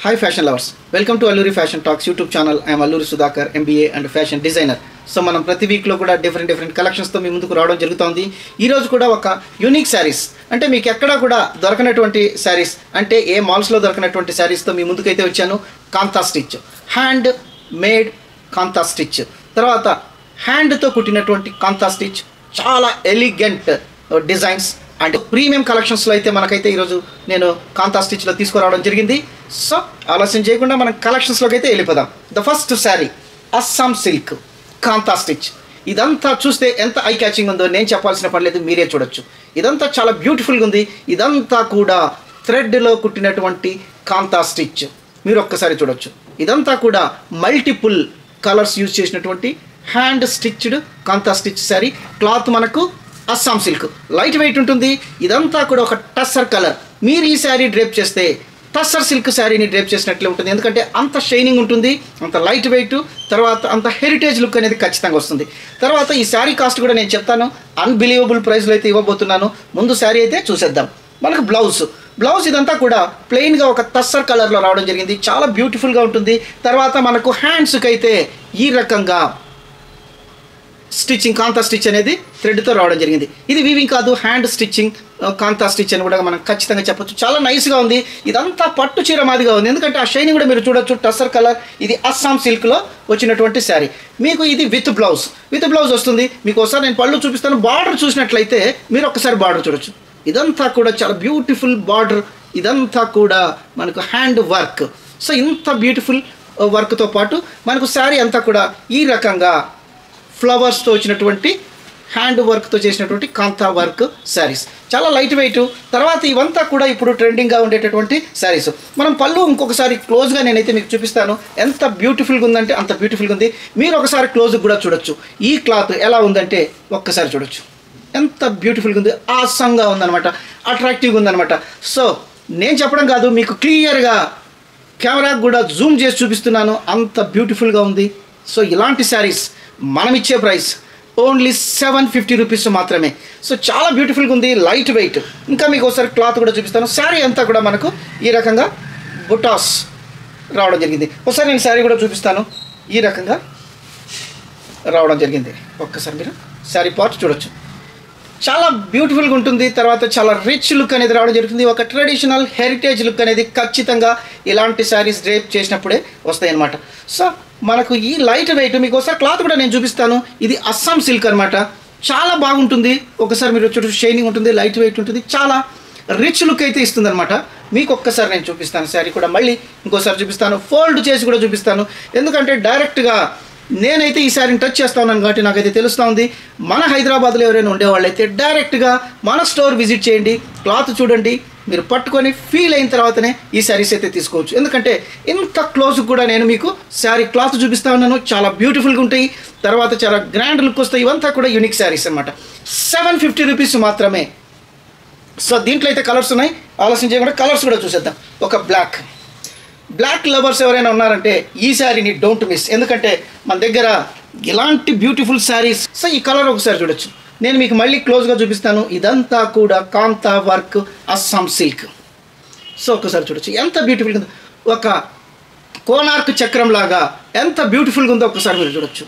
Hi fashion lovers, welcome to Alluri Fashion Talks YouTube channel. I am Alluri Sudhakar, MBA and fashion designer. So మనం ప్రతి వీక్లో కూడా different కలెక్షన్స్తో మీ ముందుకు రావడం జరుగుతుంది. ఈరోజు కూడా ఒక యూనిక్ శారీస్ అంటే మీకు ఎక్కడా కూడా దొరకనటువంటి శారీస్ అంటే ఏ మాల్స్లో దొరకనటువంటి శారీస్తో మీ ముందుకైతే వచ్చాను. కాంతా స్టిచ్, హ్యాండ్ మేడ్ కాంతా స్టిచ్, తర్వాత హ్యాండ్తో కుట్టినటువంటి కాంతా స్టిచ్, చాలా ఎలిగెంట్ డిజైన్స్ అండ్ ప్రీమియం కలెక్షన్స్లో అయితే మనకైతే ఈరోజు నేను కాంతా స్టిచ్లో తీసుకురావడం జరిగింది. సో ఆలస్యం చేయకుండా మనం కలెక్షన్స్లోకి అయితే వెళ్ళిపోదాం. The first sari Assam silk kantha stitch. ఇదంతా చూస్తే ఎంత ఐ క్యాచింగ్ ఉందో నేను చెప్పాల్సిన పని లేదు, మీరే చూడొచ్చు. ఇదంతా చాలా బ్యూటిఫుల్గా ఉంది. ఇదంతా కూడా థ్రెడ్లో కుట్టినటువంటి కాంతా స్టిచ్ మీరు ఒక్కసారి చూడొచ్చు. ఇదంతా కూడా మల్టిపుల్ కలర్స్ యూజ్ చేసినటువంటి హ్యాండ్ స్టిచ్డ్ కాంతా స్టిచ్ శారీ. క్లాత్ మనకు అస్సాం సిల్క్, లైట్ వెయిట్ ఉంటుంది. ఇదంతా కూడా ఒక టస్సర్ కలర్. మీరు ఈ శారీ డ్రేప్ చేస్తే టస్సర్ సిల్క్ శారీని డ్రేప్ చేసినట్లే ఉంటుంది, ఎందుకంటే అంత షైనింగ్ ఉంటుంది, అంత లైట్ వెయిట్, తర్వాత అంత హెరిటేజ్ లుక్ అనేది ఖచ్చితంగా వస్తుంది. తర్వాత ఈ శారీ కాస్ట్ కూడా నేను చెప్తాను, అన్బిలీవబుల్ ప్రైస్లో అయితే ఇవ్వబోతున్నాను. ముందు శారీ అయితే చూసేద్దాం. మనకు బ్లౌజ్ ఇదంతా కూడా ప్లెయిన్గా ఒక టస్సర్ కలర్లో రావడం జరిగింది, చాలా బ్యూటిఫుల్గా ఉంటుంది. తర్వాత మనకు హ్యాండ్స్కి అయితే ఈ రకంగా స్టిచ్చింగ్ కాంతా స్టిచ్ అనేది థ్రెడ్తో రావడం జరిగింది. ఇది వీవింగ్ కాదు, హ్యాండ్ స్టిచ్చింగ్ కాంతా స్టిచ్ అని కూడా మనం ఖచ్చితంగా చెప్పొచ్చు. చాలా నైస్గా ఉంది. ఇదంతా పట్టు చీర మాదిగా ఉంది, ఎందుకంటే ఆ షైనింగ్ కూడా మీరు చూడొచ్చు. టస్సర్ కలర్, ఇది అస్సాం సిల్క్లో వచ్చినటువంటి శారీ. మీకు ఇది విత్ బ్లౌజ్ వస్తుంది. మీకు ఒకసారి నేను పళ్ళు చూపిస్తాను. బార్డర్ చూసినట్లయితే మీరు ఒకసారి బార్డర్ చూడొచ్చు. ఇదంతా కూడా చాలా బ్యూటిఫుల్ బార్డర్. ఇదంతా కూడా మనకు హ్యాండ్ వర్క్. సో ఇంత బ్యూటిఫుల్ వర్క్తో పాటు మనకు శారీ అంతా కూడా ఈ రకంగా ఫ్లవర్స్తో వచ్చినటువంటి హ్యాండ్ వర్క్తో చేసినటువంటి కాంతా వర్క్ శారీస్, చాలా లైట్ వెయిట్. తర్వాత ఇవంతా కూడా ఇప్పుడు ట్రెండింగ్గా ఉండేటటువంటి శారీస్. మనం పళ్ళు ఇంకొకసారి క్లోజ్గా నేనైతే మీకు చూపిస్తాను. ఎంత బ్యూటిఫుల్గా ఉందంటే అంత బ్యూటిఫుల్గా ఉంది. మీరు ఒకసారి క్లోజ్గా కూడా చూడొచ్చు. ఈ క్లాత్ ఎలా ఉందంటే ఒక్కసారి చూడొచ్చు, ఎంత బ్యూటిఫుల్గా ఉంది, ఆసంగా ఉందన్నమాట, అట్రాక్టివ్గా ఉందన్నమాట. సో నేను చెప్పడం కాదు, మీకు క్లియర్గా కెమెరాకు కూడా జూమ్ చేసి చూపిస్తున్నాను, అంత బ్యూటిఫుల్గా ఉంది. సో ఇలాంటి శారీస్ మనం ఇచ్చే ప్రైస్ ఓన్లీ 750 రూపీస్ మాత్రమే. సో చాలా బ్యూటిఫుల్గా ఉంది, లైట్ వెయిట్. ఇంకా మీకు ఒకసారి క్లాత్ కూడా చూపిస్తాను. శారీ అంతా కూడా మనకు ఈ రకంగా బుటాస్ రావడం జరిగింది. ఒకసారి నేను శారీ కూడా చూపిస్తాను. ఈ రకంగా రావడం జరిగింది. ఒక్కసారి మీరు శారీ పార్ట్ చూడొచ్చు, చాలా బ్యూటిఫుల్గా ఉంటుంది. తర్వాత చాలా రిచ్ లుక్ అనేది రావడం జరుగుతుంది. ఒక ట్రెడిషనల్ హెరిటేజ్ లుక్ అనేది ఖచ్చితంగా ఇలాంటి శారీస్ డ్రేప్ చేసినప్పుడే వస్తాయి అన్నమాట. సో మనకు ఈ లైట్ వెయిట్, మీకు ఒకసారి క్లాత్ కూడా నేను చూపిస్తాను. ఇది అస్సాం సిల్క్ అనమాట, చాలా బాగుంటుంది. ఒకసారి మీరు చుట్టూ షైనింగ్ ఉంటుంది, లైట్ వెయిట్ ఉంటుంది, చాలా రిచ్ లుక్ అయితే ఇస్తుంది అనమాట. మీకు ఒక్కసారి నేను చూపిస్తాను శారీ కూడా, మళ్ళీ ఇంకోసారి చూపిస్తాను, ఫోల్డ్ చేసి కూడా చూపిస్తాను. ఎందుకంటే డైరెక్ట్గా నేనైతే ఈ శారీని టచ్ చేస్తా ఉన్నాను కాబట్టి నాకైతే తెలుస్తూ ఉంది. మన హైదరాబాద్లో ఎవరైనా ఉండేవాళ్ళైతే డైరెక్ట్గా మన స్టోర్ విజిట్ చేయండి, క్లాత్ చూడండి, మీరు పట్టుకొని ఫీల్ అయిన తర్వాతనే ఈ శారీస్ అయితే తీసుకోవచ్చు. ఎందుకంటే ఇంత క్లోజ్ కూడా నేను మీకు శారీ క్లాత్ చూపిస్తూ ఉన్నాను, చాలా బ్యూటిఫుల్గా ఉంటాయి. తర్వాత చాలా గ్రాండ్ లుక్ వస్తాయి. ఇవంతా కూడా యూనిక్ శారీస్ అనమాట. 750 రూపీస్ మాత్రమే. సో దీంట్లో అయితే కలర్స్ ఉన్నాయి, ఆలస్యం చేయకుండా కలర్స్ కూడా చూసేద్దాం. ఒక బ్లాక్ లవర్స్ ఎవరైనా ఉన్నారంటే ఈ శారీని డోంట్ మిస్, ఎందుకంటే మన దగ్గర ఇలాంటి బ్యూటిఫుల్ శారీస్. సో ఈ కలర్ ఒకసారి చూడొచ్చు, నేను మీకు మళ్ళీ క్లోజ్గా చూపిస్తాను. ఇదంతా కూడా కాంతా వర్క్ అస్సాం సిల్క్. సో ఒకసారి చూడొచ్చు ఎంత బ్యూటిఫుల్గా ఉందో, ఒక కోనార్క్ చక్రం లాగా ఎంత బ్యూటిఫుల్గా ఉందో ఒకసారి మీరు చూడొచ్చు.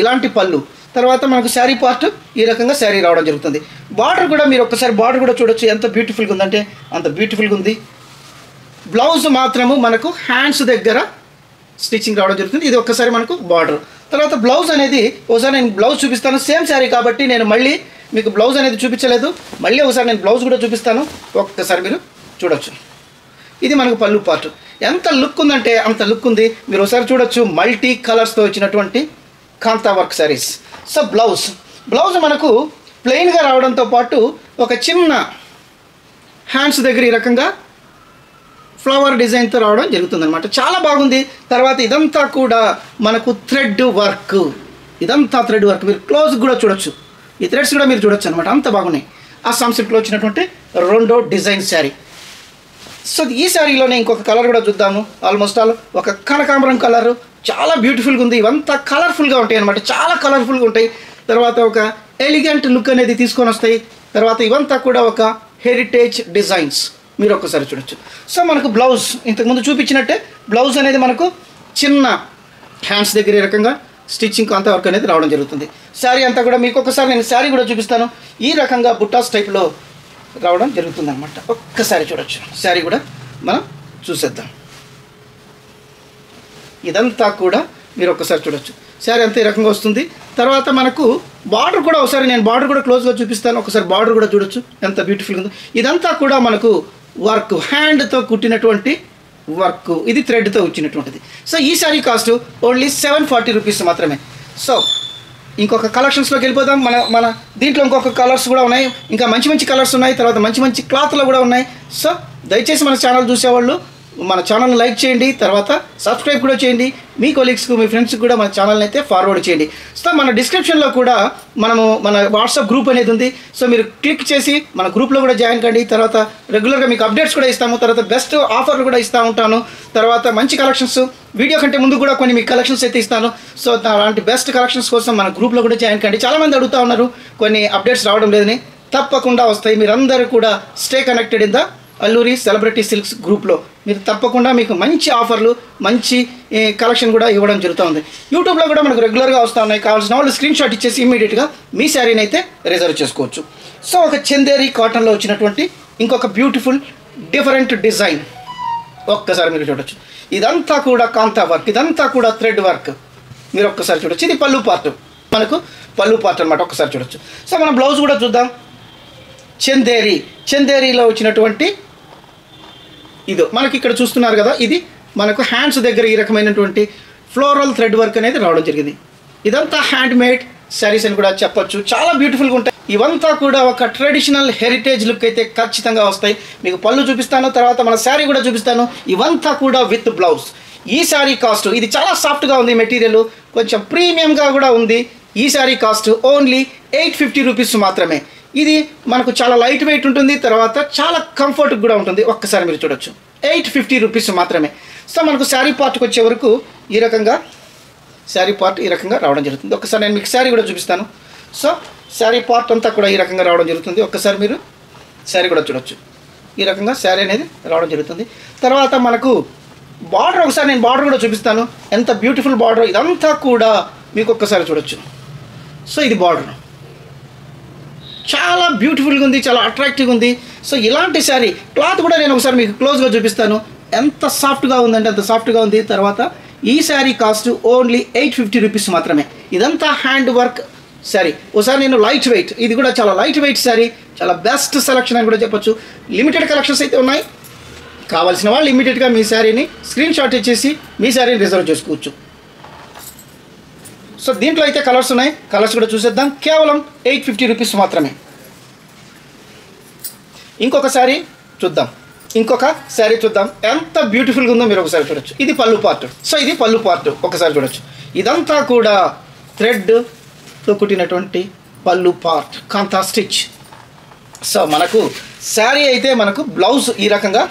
ఇలాంటి పళ్ళు, తర్వాత మనకు శారీ పార్ట్ ఈ రకంగా శారీ రావడం జరుగుతుంది. బార్డర్ కూడా మీరు ఒక్కసారి బార్డర్ కూడా చూడొచ్చు, ఎంత బ్యూటిఫుల్గా ఉందంటే అంత బ్యూటిఫుల్గా ఉంది. బ్లౌజ్ మాత్రము మనకు హ్యాండ్స్ దగ్గర స్టిచ్చింగ్ రావడం జరుగుతుంది. ఇది ఒక్కసారి మనకు బార్డర్. తర్వాత బ్లౌజ్ అనేది ఒకసారి నేను బ్లౌజ్ చూపిస్తాను. సేమ్ శారీ కాబట్టి నేను మళ్ళీ మీకు బ్లౌజ్ అనేది చూపించలేదు, మళ్ళీ ఒకసారి నేను బ్లౌజ్ కూడా చూపిస్తాను. ఒక్కసారి మీరు చూడొచ్చు. ఇది మనకు పళ్ళు పార్ట్, ఎంత లుక్ ఉందంటే అంత లుక్ ఉంది. మీరు ఒకసారి చూడొచ్చు, మల్టీ కలర్స్తో వచ్చినటువంటి కాంతా వర్క్ శారీస్. సో బ్లౌజ్ మనకు ప్లెయిన్గా రావడంతో పాటు ఒక చిన్న హ్యాండ్స్ దగ్గర ఈ రకంగా ఫ్లవర్ డిజైన్తో రావడం జరుగుతుంది అనమాట, చాలా బాగుంది. తర్వాత ఇదంతా కూడా మనకు థ్రెడ్ వర్క్, ఇదంతా థ్రెడ్ వర్క్. మీరు క్లోజ్ కూడా చూడొచ్చు, ఈ థ్రెడ్స్ కూడా మీరు చూడొచ్చు అనమాట, అంత బాగున్నాయి. అస్సాం సిల్క్లో వచ్చినటువంటి రెండో డిజైన్ శారీ. సో ఈ శారీలోనే ఇంకొక కలర్ కూడా చూద్దాము. ఆల్మోస్ట్ ఆల్ ఒక కనకాంబరం కలర్, చాలా బ్యూటిఫుల్గా ఉంది. ఇవంతా కలర్ఫుల్గా ఉంటాయి అనమాట, చాలా కలర్ఫుల్గా ఉంటాయి. తర్వాత ఒక ఎలిగెంట్ లుక్ అనేది తీసుకొని వస్తాయి. తర్వాత ఇవంతా కూడా ఒక హెరిటేజ్ డిజైన్స్, మీరు ఒక్కసారి చూడొచ్చు. సో మనకు బ్లౌజ్ ఇంతకుముందు చూపించినట్టే బ్లౌజ్ అనేది మనకు చిన్న హ్యాండ్స్ దగ్గర ఈ రకంగా స్టిచ్చింగ్ కాంతా వర్క్ అనేది రావడం జరుగుతుంది. శారీ అంతా కూడా మీకు ఒకసారి నేను శారీ కూడా చూపిస్తాను. ఈ రకంగా బుట్టాస్ టైప్లో రావడం జరుగుతుంది అనమాట. ఒక్కసారి చూడొచ్చు. శారీ కూడా మనం చూసేద్దాం. ఇదంతా కూడా మీరు ఒక్కసారి చూడొచ్చు. శారీ అంతా ఈ రకంగా వస్తుంది. తర్వాత మనకు బార్డర్ కూడా ఒకసారి నేను బార్డర్ కూడా క్లోజ్గా చూపిస్తాను. ఒకసారి బార్డర్ కూడా చూడొచ్చు ఎంత బ్యూటిఫుల్గా ఉందో. ఇదంతా కూడా మనకు వర్క్ హ్యాండ్తో కుట్టినటువంటి వర్క్, ఇది థ్రెడ్తో వచ్చినటువంటిది. సో ఈ శారీ కాస్ట్ ఓన్లీ 740 రూపీస్ మాత్రమే. సో ఇంకొక కలెక్షన్స్లోకి వెళ్ళిపోదాం. మన దీంట్లో ఇంకొక కలర్స్ కూడా ఉన్నాయి, ఇంకా మంచి మంచి కలర్స్ ఉన్నాయి, తర్వాత మంచి మంచి క్లాత్లో కూడా ఉన్నాయి. సో దయచేసి మన ఛానల్ చూసేవాళ్ళు మన ఛానల్ని లైక్ చేయండి, తర్వాత సబ్స్క్రైబ్ కూడా చేయండి. మీ కొలీగ్స్కు మీ ఫ్రెండ్స్కి కూడా మన ఛానల్ని అయితే ఫార్వర్డ్ చేయండి. సో మన డిస్క్రిప్షన్లో కూడా మన వాట్సాప్ గ్రూప్ అనేది ఉంది. సో మీరు క్లిక్ చేసి మన గ్రూప్లో కూడా జాయిన్ కండి. తర్వాత రెగ్యులర్గా మీకు అప్డేట్స్ కూడా ఇస్తాము, తర్వాత బెస్ట్ ఆఫర్లు కూడా ఇస్తూ ఉంటాను, తర్వాత మంచి కలెక్షన్స్ వీడియో కంటే ముందు కూడా కొన్ని మీకు కలెక్షన్స్ అయితే ఇస్తాను. సో అలాంటి బెస్ట్ కలెక్షన్స్ కోసం మన గ్రూప్లో కూడా జాయిన్ కండి. చాలామంది అడుగుతూ ఉన్నారు కొన్ని అప్డేట్స్ రావడం లేదని. తప్పకుండా వస్తాయి. మీరందరూ కూడా stay connected in the Alluri celebrity silks గ్రూప్లో. మీరు తప్పకుండా మీకు మంచి ఆఫర్లు మంచి కలెక్షన్ కూడా ఇవ్వడం జరుగుతూ ఉంది. యూట్యూబ్లో కూడా మనకు రెగ్యులర్గా వస్తూ ఉన్నాయి. కావాల్సిన వాళ్ళు స్క్రీన్ షాట్ ఇచ్చేసి ఇమీడియట్గా మీ శారీని అయితే రిజర్వ్ చేసుకోవచ్చు. సో ఒక చందేరి కాటన్లో వచ్చినటువంటి ఇంకొక బ్యూటిఫుల్ డిఫరెంట్ డిజైన్ ఒక్కసారి మీరు చూడొచ్చు. ఇదంతా కూడా కాంతా వర్క్, ఇదంతా కూడా థ్రెడ్ వర్క్. మీరు ఒక్కసారి చూడొచ్చు. ఇది పళ్ళు పార్ట్, మనకు పళ్ళు పార్ట్ అనమాట. ఒక్కసారి చూడొచ్చు. సో మనం బ్లౌజ్ కూడా చూద్దాం. చందేరిలో వచ్చినటువంటి ఇది మనకి ఇక్కడ చూస్తున్నారు కదా, ఇది మనకు హ్యాండ్స్ దగ్గర ఈ రకమైనటువంటి ఫ్లోరల్ థ్రెడ్ వర్క్ అనేది రావడం జరిగింది. ఇదంతా హ్యాండ్ మేడ్ శారీస్ అని కూడా చెప్పొచ్చు. చాలా బ్యూటిఫుల్గా ఉంటాయి. ఇవంతా కూడా ఒక ట్రెడిషనల్ హెరిటేజ్ లుక్ అయితే ఖచ్చితంగా వస్తాయి. మీకు పళ్ళు చూపిస్తాను, తర్వాత మన శారీ కూడా చూపిస్తాను. ఇవంతా కూడా విత్ బ్లౌజ్. ఈ శారీ కాస్ట్ ఇది చాలా సాఫ్ట్గా ఉంది, మెటీరియల్ కొంచెం ప్రీమియంగా కూడా ఉంది. ఈ శారీ కాస్ట్ ఓన్లీ 850 రూపీస్ మాత్రమే. ఇది మనకు చాలా లైట్ వెయిట్ ఉంటుంది, తర్వాత చాలా కంఫర్ట్ కూడా ఉంటుంది. ఒక్కసారి మీరు చూడొచ్చు. 850 రూపీస్ మాత్రమే. సో మనకు శారీ పార్ట్కి వచ్చే వరకు ఈ రకంగా శారీ పార్ట్ ఈ రకంగా రావడం జరుగుతుంది. ఒక్కసారి నేను మీకు శారీ కూడా చూపిస్తాను. సో శారీ పార్ట్ అంతా కూడా ఈ రకంగా రావడం జరుగుతుంది. ఒక్కసారి మీరు శారీ కూడా చూడొచ్చు. ఈ రకంగా శారీ అనేది రావడం జరుగుతుంది. తర్వాత మనకు బార్డర్, ఒకసారి నేను బార్డర్ కూడా చూపిస్తాను. ఎంత బ్యూటిఫుల్ బార్డర్. ఇదంతా కూడా మీకు ఒక్కసారి చూడొచ్చు. సో ఇది బార్డర్ చాలా బ్యూటిఫుల్గా ఉంది, చాలా అట్రాక్టివ్గా ఉంది. సో ఇలాంటి శారీ క్లాత్ కూడా నేను ఒకసారి మీకు క్లోజ్గా చూపిస్తాను. ఎంత సాఫ్ట్గా ఉందంటే అంత సాఫ్ట్గా ఉంది. తర్వాత ఈ శారీ కాస్ట్ ఓన్లీ 850 రూపీస్ మాత్రమే. ఇదంతా హ్యాండ్ వర్క్ శారీ. ఒకసారి నేను లైట్ వెయిట్, ఇది కూడా చాలా లైట్ వెయిట్ శారీ, చాలా బెస్ట్ సెలక్షన్ అని కూడా చెప్పొచ్చు. లిమిటెడ్ కలెక్షన్స్ అయితే ఉన్నాయి. కావాల్సిన వాళ్ళు ఇమీడియట్గా మీ శారీని స్క్రీన్ షాట్ ఇచ్చేసి మీ శారీని రిజర్వ్ చేసుకోవచ్చు. సో దీంట్లో అయితే కలర్స్ ఉన్నాయి, కలర్స్ కూడా చూసేద్దాం. కేవలం 850 రూపీస్ మాత్రమే. ఇంకొక శారీ చూద్దాం. ఎంత బ్యూటిఫుల్గా ఉందో మీరు ఒకసారి చూడొచ్చు. ఇది పళ్ళు పార్ట్. సో ఇది పళ్ళు పార్ట్ ఒకసారి చూడొచ్చు. ఇదంతా కూడా థ్రెడ్తో కుట్టినటువంటి పళ్ళు పార్ట్, కాంతా స్టిచ్. సో మనకు శారీ అయితే మనకు బ్లౌజ్ ఈ రకంగా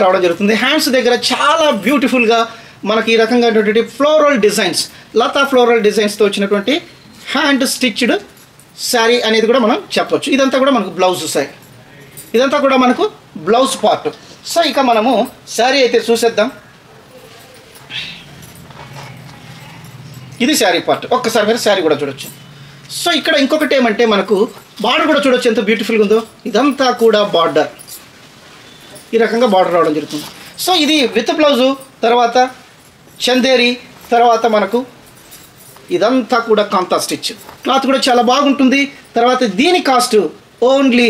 రావడం జరుగుతుంది. హ్యాండ్స్ దగ్గర చాలా బ్యూటిఫుల్గా మనకి ఈ రకంగా ఫ్లోరల్ డిజైన్స్, లతా ఫ్లోరల్ డిజైన్స్తో వచ్చినటువంటి హ్యాండ్ స్టిచ్డ్ శారీ అనేది కూడా మనం చెప్పొచ్చు. ఇదంతా కూడా మనకు బ్లౌజ్ సైడ్, ఇదంతా కూడా మనకు బ్లౌజ్ పార్ట్. సో ఇక మనము శారీ అయితే చూసేద్దాం. ఇది శారీ పార్ట్. ఒక్కసారి మీరు శారీ కూడా చూడొచ్చు. సో ఇక్కడ ఇంకొకటి ఏమంటే మనకు బార్డర్ కూడా చూడొచ్చు ఎంత బ్యూటిఫుల్గా ఉందో. ఇదంతా కూడా బార్డర్, ఈ రకంగా బార్డర్ రావడం జరుగుతుంది. సో ఇది విత్ బ్లౌజు, తర్వాత చందేరి, తర్వాత మనకు ఇదంతా కూడా కాంతా స్టిచ్. క్లాత్ కూడా చాలా బాగుంటుంది. తర్వాత దీని కాస్ట్ ఓన్లీ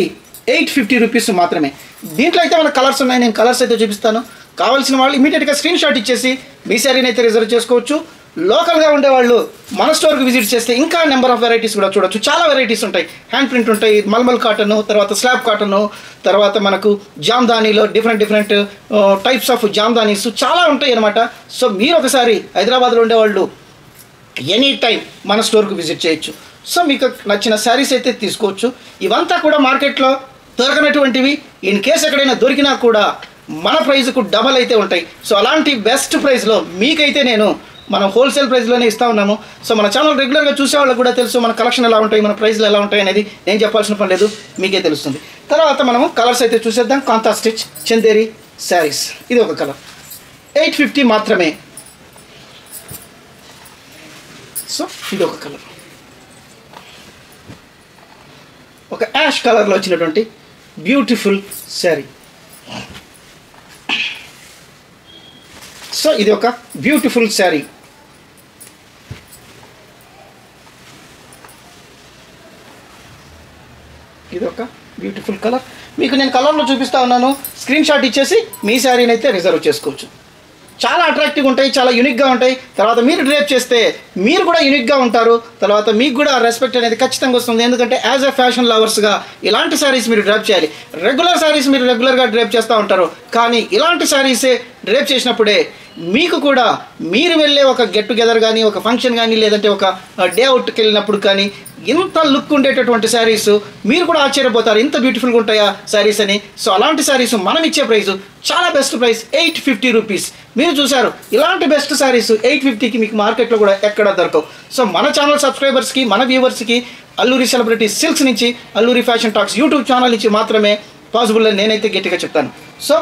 850 రూపీస్ మాత్రమే. దీంట్లో అయితే మన కలర్స్ ఉన్నాయి, నేను కలర్స్ అయితే చూపిస్తాను. కావాల్సిన వాళ్ళు ఇమీడియట్గా స్క్రీన్ షాట్ ఇచ్చేసి మీ శారీని అయితే రిజర్వ్ చేసుకోవచ్చు. లోకల్గా ఉండేవాళ్ళు మన స్టోర్కి విజిట్ చేస్తే ఇంకా నెంబర్ ఆఫ్ వెరైటీస్ కూడా చూడొచ్చు. చాలా వెరైటీస్ ఉంటాయి. హ్యాండ్ ప్రింట్ ఉంటాయి, మల్మల్ కాటన్, తర్వాత స్లాబ్ కాటన్, తర్వాత మనకు జామ్దానీలో డిఫరెంట్ టైప్స్ ఆఫ్ జామ్దానీస్ చాలా ఉంటాయి అన్నమాట. సో మీరు ఒకసారి హైదరాబాద్లో ఉండేవాళ్ళు ఎనీ టైం మన స్టోర్కి విజిట్ చేయొచ్చు. సో మీకు నచ్చిన శారీస్ అయితే తీసుకోవచ్చు. ఇవంతా కూడా మార్కెట్లో దొరకనటువంటివి. ఇన్ కేస్ ఎక్కడైనా దొరికినా కూడా మన ప్రైజ్కు డబల్ అయితే ఉంటాయి. సో అలాంటి బెస్ట్ ప్రైస్లో మీకైతే మనం హోల్సేల్ ప్రైస్లోనే ఇస్తూ ఉన్నాము. సో మన ఛానల్ రెగ్యులర్గా చూసే వాళ్ళకి కూడా తెలుసు మన కలెక్షన్ ఎలా ఉంటాయి, మన ప్రైస్లు ఎలా ఉంటాయి అనేది నేను చెప్పాల్సిన పని లేదు, మీకే తెలుస్తుంది. తర్వాత మనము కలర్స్ అయితే చూసేద్దాం. కాంతా స్టిచ్ చందేరి శారీస్, ఇది ఒక కలర్, 850 మాత్రమే. సో ఇది ఒక కలర్, ఒక యాష్ కలర్లో వచ్చినటువంటి బ్యూటిఫుల్ శారీ. సో ఇది ఒక బ్యూటిఫుల్ శారీ. ఇది ఒక బ్యూటిఫుల్ కలర్. మీకు నేను కలర్లో చూపిస్తా ఉన్నాను, స్క్రీన్ షాట్ ఇచ్చేసి మీ శారీని అయితే రిజర్వ్ చేసుకోవచ్చు. చాలా అట్రాక్టివ్గా ఉంటాయి, చాలా యూనిక్గా ఉంటాయి. తర్వాత మీరు డ్రేప్ చేస్తే మీరు కూడా యూనిక్గా ఉంటారు. తర్వాత మీకు కూడా రెస్పెక్ట్ అనేది ఖచ్చితంగా వస్తుంది. ఎందుకంటే యాజ్ ఎ ఫ్యాషన్ లవర్స్గా ఇలాంటి శారీస్ మీరు డ్రేప్ చేయాలి. రెగ్యులర్ శారీస్ మీరు రెగ్యులర్గా డ్రేప్ చేస్తూ ఉంటారు, కానీ ఇలాంటి శారీసే డ్రేప్ చేసినప్పుడే మీకు కూడా మీరు వెళ్ళే ఒక గెట్ టుగెదర్ కానీ, ఒక ఫంక్షన్ కానీ, లేదంటే ఒక డే అవుట్కి వెళ్ళినప్పుడు కానీ ఇంత లుక్ ఉండేటటువంటి శారీస్ మీరు కూడా ఆశ్చర్యపోతారు, ఇంత బ్యూటిఫుల్గా ఉంటాయా శారీస్ అని. సో అలాంటి శారీస్ మనం ఇచ్చే ప్రైస్ చాలా బెస్ట్ ప్రైస్, 850 రూపీస్. మీరు చూసారు ఇలాంటి బెస్ట్ శారీస్ 850కి మీకు మార్కెట్లో కూడా ఎక్కడ దొరకవు. సో మన ఛానల్ సబ్స్క్రైబర్స్కి, మన వ్యూవర్స్కి అల్లూరి సెలబ్రిటీ సిల్క్స్ నుంచి, Alluri fashion talks YouTube channel నుంచి మాత్రమే పాసిబుల్ అని నేనైతే గట్టిగా చెప్తాను. సో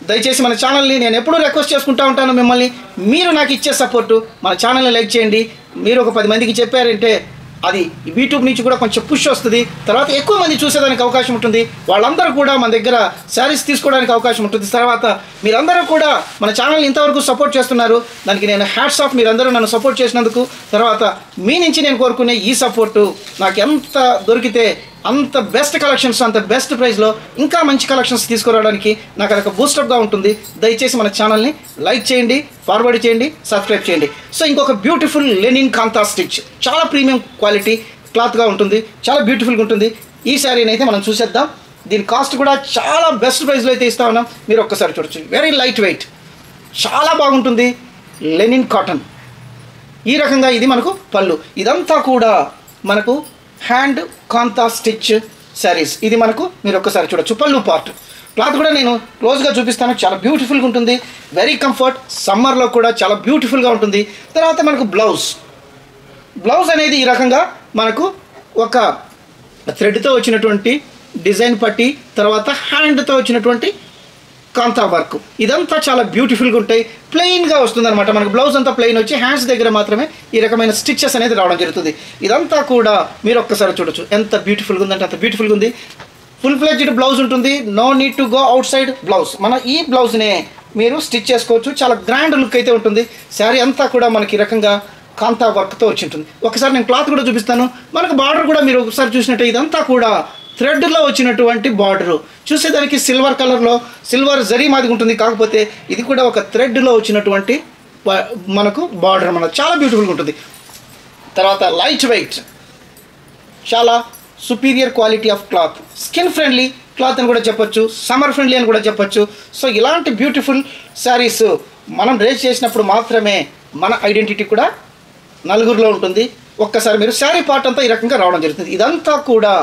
దయచేసి మన ఛానల్ని నేను ఎప్పుడూ రిక్వెస్ట్ చేసుకుంటూ ఉంటాను మిమ్మల్ని, మీరు నాకు ఇచ్చే సపోర్టు, మన ఛానల్ని లైక్ చేయండి. మీరు ఒక 10 మందికి చెప్పారంటే అది యూట్యూబ్ నుంచి కూడా కొంచెం పుష్ వస్తుంది. తర్వాత ఎక్కువ మంది చూసేదానికి అవకాశం ఉంటుంది. వాళ్ళందరూ కూడా మన దగ్గర శారీస్ తీసుకోవడానికి అవకాశం ఉంటుంది. తర్వాత మీరందరూ కూడా మన ఛానల్ని ఇంతవరకు సపోర్ట్ చేస్తున్నారు, దానికి నేను హ్యాట్స్ ఆఫ్. మీరందరూ నన్ను సపోర్ట్ చేసినందుకు. తర్వాత మీ నుంచి నేను కోరుకునే ఈ సపోర్టు నాకు ఎంత దొరికితే అంత బెస్ట్ కలెక్షన్స్, అంత బెస్ట్ ప్రైస్లో ఇంకా మంచి కలెక్షన్స్ తీసుకురావడానికి నాకు అదొక బూస్టప్గా ఉంటుంది. దయచేసి మన ఛానల్ని లైక్ చేయండి, ఫార్వర్డ్ చేయండి, సబ్స్క్రైబ్ చేయండి. సో ఇంకొక బ్యూటిఫుల్ లెనిన్ కాంతా స్టిచ్, చాలా ప్రీమియం క్వాలిటీ క్లాత్గా ఉంటుంది, చాలా బ్యూటిఫుల్గా ఉంటుంది. ఈ శారీని అయితే మనం చూసేద్దాం. దీని కాస్ట్ కూడా చాలా బెస్ట్ ప్రైస్లో అయితే ఇస్తా ఉన్నాం. మీరు ఒక్కసారి చూడొచ్చు, వెరీ లైట్ వెయిట్, చాలా బాగుంటుంది. లెనిన్ కాటన్, ఈ రకంగా ఇది మనకు పళ్ళు. ఇదంతా కూడా మనకు హ్యాండ్ కాంతా స్టిచ్ శారీస్. ఇది మనకు మీరు ఒక్కసారి చూడొచ్చు పళ్ళు పార్ట్. క్లాత్ కూడా నేను క్లోజ్గా చూపిస్తాను, చాలా బ్యూటిఫుల్గా ఉంటుంది, వెరీ కంఫర్ట్. సమ్మర్లో కూడా చాలా బ్యూటిఫుల్గా ఉంటుంది. తర్వాత మనకు బ్లౌజ్ అనేది ఈ రకంగా మనకు ఒక థ్రెడ్తో వచ్చినటువంటి డిజైన్ పట్టి, తర్వాత హ్యాండ్తో వచ్చినటువంటి కాంతా వర్క్. ఇదంతా చాలా బ్యూటిఫుల్గా ఉంటాయి. ప్లెయిన్గా వస్తుంది అనమాట. మనకు బ్లౌజ్ అంతా ప్లెయిన్ వచ్చి హ్యాండ్స్ దగ్గర మాత్రమే ఈ రకమైన స్టిచెస్ అనేది రావడం జరుగుతుంది. ఇదంతా కూడా మీరు ఒక్కసారి చూడొచ్చు, ఎంత బ్యూటిఫుల్గా ఉందంటే అంత బ్యూటిఫుల్గా ఉంది. ఫుల్ ఫ్లెడ్జ్డ్ బ్లౌజ్ ఉంటుంది, no need to go outside blouse. మన ఈ బ్లౌజ్నే మీరు స్టిచ్ చేసుకోవచ్చు, చాలా గ్రాండ్ లుక్ అయితే ఉంటుంది. శారీ అంతా కూడా మనకి ఈ రకంగా కాంతా వర్క్తో వచ్చి ఉంటుంది. ఒకసారి నేను క్లాత్ కూడా చూపిస్తాను. మనకు బార్డర్ కూడా మీరు ఒకసారి చూసినట్టే ఇదంతా కూడా థ్రెడ్లో వచ్చినటువంటి బార్డరు. చూసేదానికి సిల్వర్ కలర్లో సిల్వర్ జరీ మాదిగా ఉంటుంది, కాకపోతే ఇది కూడా ఒక థ్రెడ్లో వచ్చినటువంటి మనకు బార్డర్ మనకు చాలా బ్యూటిఫుల్గా ఉంటుంది. తర్వాత లైట్ వెయిట్, చాలా superior quality of cloth, skin friendly cloth అని కూడా చెప్పొచ్చు, సమ్మర్ ఫ్రెండ్లీ అని కూడా చెప్పొచ్చు. సో ఇలాంటి బ్యూటిఫుల్ శారీస్ మనం రేస్ చేసినప్పుడు మాత్రమే మన ఐడెంటిటీ కూడా నలుగురిలో ఉంటుంది. ఒక్కసారి మీరు శారీ పార్ట్ అంతా ఈ రకంగా రావడం జరుగుతుంది. ఇదంతా కూడా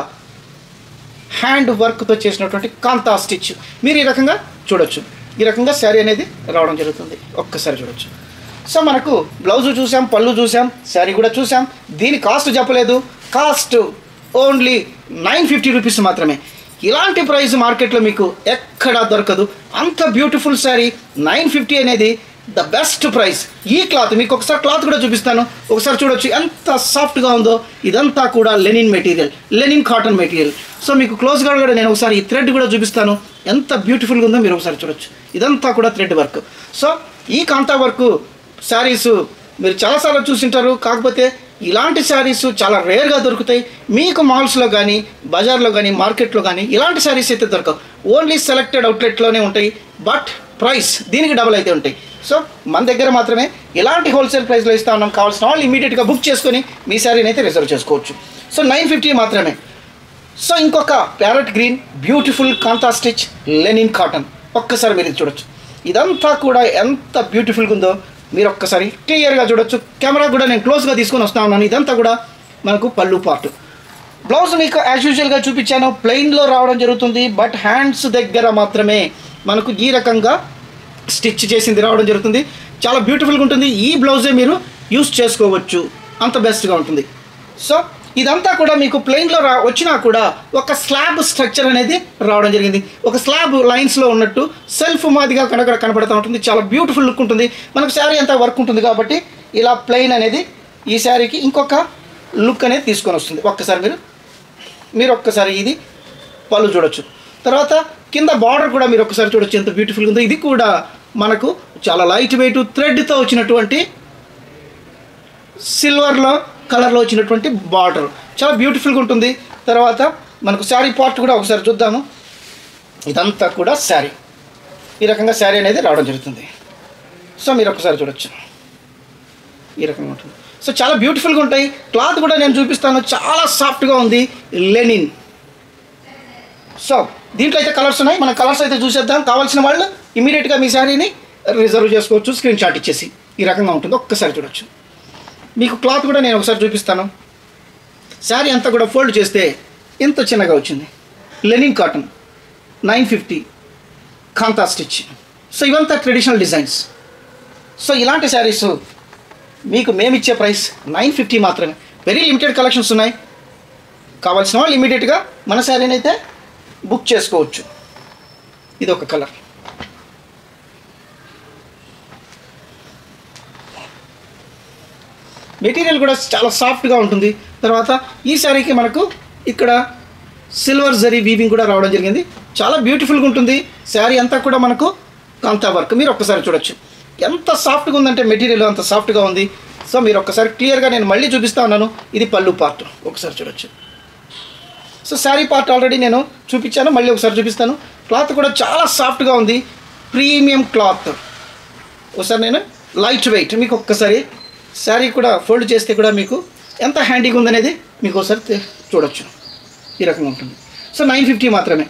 హ్యాండ్ వర్క్తో చేసినటువంటి కాంతా స్టిచ్. మీరు ఈ రకంగా చూడొచ్చు, ఈ రకంగా శారీ అనేది రావడం జరుగుతుంది. ఒక్కసారి చూడొచ్చు. సో మనకు బ్లౌజు చూసాం, పళ్ళు చూసాం, శారీ కూడా చూసాం. దీని కాస్ట్ చెప్పలేదు, కాస్ట్ ఓన్లీ 950 రూపీస్ మాత్రమే. ఇలాంటి ప్రైస్ మార్కెట్లో మీకు ఎక్కడా దొరకదు. అంత బ్యూటిఫుల్ శారీ 950 అనేది ద బెస్ట్ ప్రైస్. ఈ క్లాత్ మీకు ఒకసారి క్లాత్ కూడా చూపిస్తాను, ఒకసారి చూడొచ్చు ఎంత సాఫ్ట్గా ఉందో. ఇదంతా కూడా Lenin material, linen cotton material. So మీకు క్లోజ్గా కూడా నేను ఒకసారి ఈ థ్రెడ్ కూడా చూపిస్తాను, ఎంత బ్యూటిఫుల్గా ఉందో మీరు ఒకసారి చూడొచ్చు. ఇదంతా కూడా థ్రెడ్ వర్క్. సో ఈ కాంతా వర్క్ శారీస్ మీరు చాలాసార్లు చూసింటారు, కాకపోతే ఇలాంటి శారీస్ చాలా రేర్గా దొరుకుతాయి. మీకు మాల్స్లో కానీ, బజార్లో కానీ, మార్కెట్లో కానీ ఇలాంటి శారీస్ అయితే దొరకవు. ఓన్లీ సెలెక్టెడ్ అవుట్లెట్లోనే ఉంటాయి. బట్ ప్రైస్ దీనికి డబల్ అయితే ఉంటాయి. సో మన దగ్గర మాత్రమే ఇలాంటి హోల్సేల్ ప్రైస్లో ఇస్తా ఉన్నాం. కావాల్సిన వాళ్ళు ఇమీడియట్గా బుక్ చేసుకొని మీ శారీని అయితే రిజర్వ్ చేసుకోవచ్చు. సో 950 మాత్రమే. సో ఇంకొక ప్యారెట్ గ్రీన్ బ్యూటిఫుల్ కాంతా స్టిచ్ లెనిన్ కాటన్. ఒక్కసారి మీరు ఇది చూడొచ్చు. ఇదంతా కూడా ఎంత బ్యూటిఫుల్గా ఉందో మీరు ఒక్కసారి క్లియర్గా చూడొచ్చు. కెమెరా కూడా నేను క్లోజ్గా తీసుకొని వస్తా ఉన్నాను. ఇదంతా కూడా మనకు పళ్ళు పార్ట్. బ్లౌజ్ మీకు యాజ్ యూజువల్గా చూపించాను, ప్లెయిన్లో రావడం జరుగుతుంది. బట్ హ్యాండ్స్ దగ్గర మాత్రమే మనకు ఈ రకంగా స్టిచ్ చేసింది రావడం జరుగుతుంది. చాలా బ్యూటిఫుల్గా ఉంటుంది. ఈ బ్లౌజే మీరు యూస్ చేసుకోవచ్చు, అంత బెస్ట్గా ఉంటుంది. సో ఇదంతా కూడా మీకు ప్లెయిన్లో వచ్చినా కూడా ఒక స్లాబ్ స్ట్రక్చర్ అనేది రావడం జరిగింది. ఒక స్లాబ్ లైన్స్లో ఉన్నట్టు సెల్ఫ్ మాదిగా కనపడుతూ ఉంటుంది. చాలా బ్యూటిఫుల్ లుక్ ఉంటుంది. మనకు శారీ అంతా వర్క్ ఉంటుంది కాబట్టి ఇలా ప్లెయిన్ అనేది ఈ శారీకి ఇంకొక లుక్ అనేది తీసుకొని వస్తుంది. ఒక్కసారి మీరు ఒక్కసారి ఇది పళ్ళు చూడొచ్చు. తర్వాత కింద బార్డర్ కూడా మీరు ఒక్కసారి చూడొచ్చు ఎంత బ్యూటిఫుల్గా ఉందో. ఇది కూడా మనకు చాలా లైట్ వెయిట్ థ్రెడ్తో వచ్చినటువంటి సిల్వర్లో కలర్లో వచ్చినటువంటి బార్డర్ చాలా బ్యూటిఫుల్గా ఉంటుంది. తర్వాత మనకు శారీ పార్ట్ కూడా ఒకసారి చూద్దాము. ఇదంతా కూడా శారీ ఈ రకంగా శారీ అనేది రావడం జరుగుతుంది. సో మీరు ఒకసారి చూడొచ్చు ఈ రకంగా ఉంటుంది. సో చాలా బ్యూటిఫుల్గా ఉంటాయి. క్లాత్ కూడా నేను చూపిస్తాను, చాలా సాఫ్ట్గా ఉంది. లెనిన్. సో దీంట్లో అయితే కలర్స్ ఉన్నాయి. మన కలర్స్ అయితే చూసేద్దాం. కావాల్సిన వాళ్ళు ఇమీడియట్గా మీ శారీని రిజర్వ్ చేసుకోవచ్చు, స్క్రీన్ షాట్ ఇచ్చేసి. ఈ రకంగా ఉంటుంది. ఒక్కసారి చూడొచ్చు. మీకు క్లాత్ కూడా నేను ఒకసారి చూపిస్తాను. శారీ అంతా కూడా ఫోల్డ్ చేస్తే ఎంత చిన్నగా వచ్చింది. లెనిన్ కాటన్ 950 కాంతా స్టిచ్. సో ఇవంతా ట్రెడిషనల్ డిజైన్స్. సో ఇలాంటి శారీస్ మీకు మేమిచ్చే ప్రైస్ 950 మాత్రమే. వెరీ లిమిటెడ్ కలెక్షన్స్ ఉన్నాయి. కావాల్సిన వాళ్ళు ఇమీడియట్గా మన శారీని అయితే బుక్ చేసుకోవచ్చు. ఇది ఒక కలర్. మెటీరియల్ కూడా చాలా సాఫ్ట్గా ఉంటుంది. తర్వాత ఈ శారీకి మనకు ఇక్కడ సిల్వర్ జరీ వీవింగ్ కూడా రావడం జరిగింది. చాలా బ్యూటిఫుల్గా ఉంటుంది. శారీ అంతా కూడా మనకు కాంతా వర్క్. మీరు ఒక్కసారి చూడొచ్చు ఎంత సాఫ్ట్గా ఉందంటే మెటీరియల్ అంత సాఫ్ట్గా ఉంది. సో మీరు ఒక్కసారి క్లియర్గా నేను మళ్ళీ చూపిస్తా ఉన్నాను. ఇది పళ్ళు పార్ట్ ఒకసారి చూడొచ్చు. సో శారీ పార్ట్ ఆల్రెడీ నేను చూపించాను, మళ్ళీ ఒకసారి చూపిస్తాను. క్లాత్ కూడా చాలా సాఫ్ట్గా ఉంది. Premium cloth. ఒకసారి నేను లైట్ వెయిట్ మీకు ఒక్కసారి శారీ కూడా ఫోల్డ్ చేస్తే కూడా మీకు ఎంత హ్యాండీగా ఉందనేది మీకు ఒకసారి చూడొచ్చు. ఈ రకంగా ఉంటుంది. సో 950 మాత్రమే.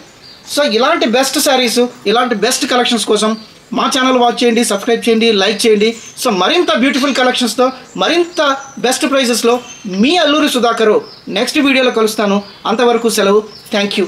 సో ఇలాంటి బెస్ట్ శారీస్, ఇలాంటి బెస్ట్ కలెక్షన్స్ కోసం మా ఛానల్ వాచ్ చేయండి, సబ్స్క్రైబ్ చేయండి, లైక్ చేయండి. సో మరింత బ్యూటిఫుల్ కలెక్షన్స్తో మరింత బెస్ట్ ప్రైజెస్లో మీ అల్లూరి సుధాకర్ నెక్స్ట్ వీడియోలో కలుస్తాను. అంతవరకు సెలవు. Thank you.